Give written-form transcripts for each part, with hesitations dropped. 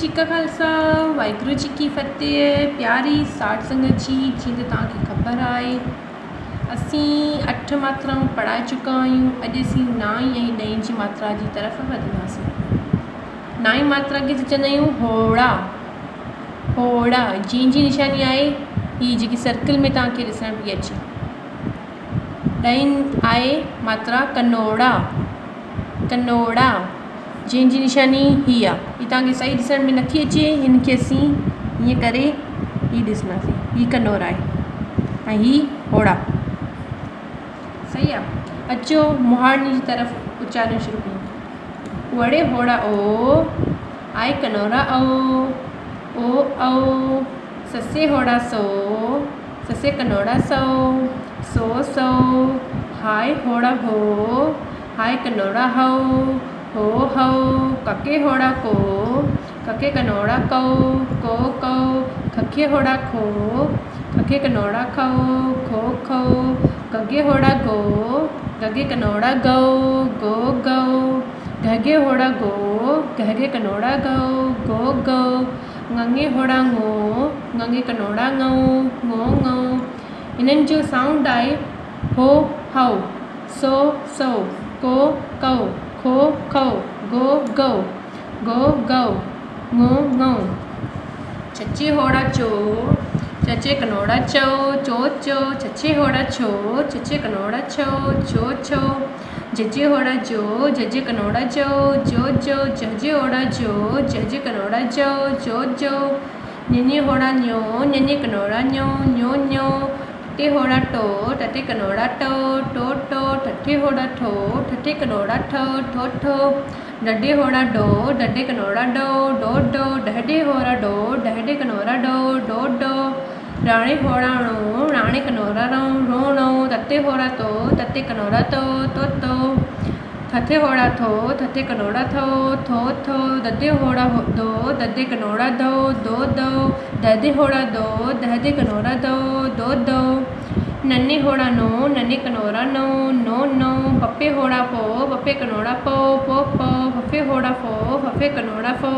जी का खालसा वाहिगुरू जी की फतेह। प्यारी साठ संगत जी, जीअं तव्हांखे ख़बर आहे असीं 8 मात्राऊं पढ़ाए चुका आहियूं। अॼु असीं 9 ऐं 10 जी मात्रा जी तरफ़ वधंदासीं। 9 मात्रा खे चवंदा आहियूं होड़ा। होड़ा जंहिंजी निशानी आहे हीअ जेकी सर्किल में तव्हांखे ॾिसण पई अचे। 10 आहे मात्रा कनोड़ा। कनोड़ा जंहिंजी निशानी हीअ आहे। हीअ तव्हांखे सही ॾिसण में नथी अचे, हिन खे असीं हीअं करे हीअ ॾिसंदासीं। हीअ कनोड़ा आहे ऐं हीअ होड़ा। सही आहे। अचो मुहारनी जी तरफ़ उच्चारण शुरू कयूं। वड़े होड़ा ओ, आए कनोड़ा ओ औ, ससे होड़ा सो, ससे कनोड़ा सो, सो हाय होड़ा हो, हाय कनोड़ा हो, कके होड़ा को, कके कनोड़ा को, खखे होड़ा खो, खखे कनोड़ा खो, गगे होड़ा गो, गगे कनोड़ा गो, गगे होड़ा गो, गगे कनोड़ा गो, गंगे होड़ा गो, गंगे कनोड़ा गो। इन्हनि जो साउंड आहे हो हौ, सो को खो खो, गो ngो। चचे होड़ा चो, चचे कनोड़ा चो, चचे होड़ा छो, चचे कनोड़ा छो। जजे होड़ा जो, जजे कनोड़ा जो, जजे होड़ा जो, जजे कनोड़ा जो। निन्ने होड़ा न्यो, निन्ने कनोड़ा न्यो। टटे होड़ा टो, टटे कनोड़ा टो, ठठे होड़ा ठो, ठठे कनोड़ा ठो। डडे होड़ा डो, डडे कनोड़ा डो, डहडे होड़ा डो, डहडे कनोड़ा डो। राणे होड़ा रो, राणे कनोड़ा रो। तते होड़ा तो, तते कनोड़ा तो। थथे होड़ा थो, थथे कनोड़ा थो। ददे होड़ा दो, ददे कनोड़ा दो। दहदे होड़ा दो, दहदे कनोड़ा दो। नन्हे होड़ा नो, नन्हे कनोड़ा नो। पप्पे होड़ा पो, पप्पे कनोड़ा पो। फफे होड़ा फो, फफे कनोड़ा फो।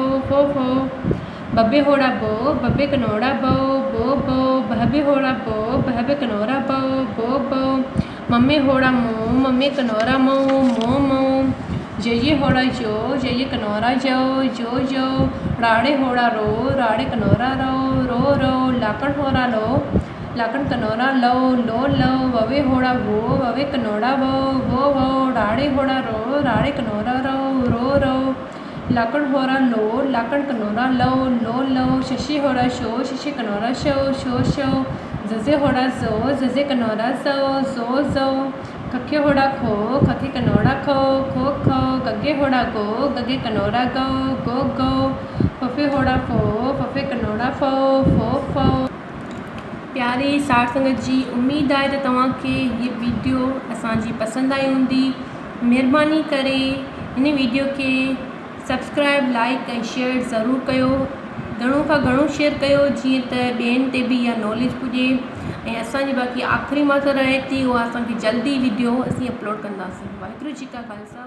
बब्बे होड़ा बो, बब्बे कनोड़ा बो। बहबे होड़ा बो, बहबे कनोड़ा बो। मम्मे होड़ा मो, मम्मे कनोड़ा मो। जये होड़ा जो, जये कनोड़ा जो। राड़े होड़ा रो, राड़े कनोड़ा रो। लाकड़ होड़ा लो, लाकड़ कनोड़ा लो। ववे होड़ा वो, ववे कनोड़ा वो। राड़े होड़ा रो, राड़े कनोड़ा रो। लाकड़ होड़ा लो, लाकड़ कनोड़ा लो। शशि होड़ा शो, शशि कनोड़ा शो। जजे होड़ा जो, जजे कनोड़ा जो। खखे होड़ा खो, खखे कनोड़ा खो। गगे होड़ा गो, गगे कनोड़ा गो। फफे होड़ा फो, फफे कनोड़ा फो। प्यारी साठ संगत जी, उम्मीद आहे त तव्हांखे ये वीडियो असांजी पसंदि आई हूंदी। महिरबानी करे हिन वीडियो खे सब्सक्राइब, लाइक ऐं शेयर ज़रूरु कयो। घणो खां घणो शेयर कयो जीअं त ॿियनि ते बि इहा नॉलेज पुॼे। ऐं असांजी बाक़ी आख़िरी मात्रा रहे थी, उहा असांखे जल्दी वीडियो असीं अपलोड कंदासीं। वाहिगुरू जी का खालसा।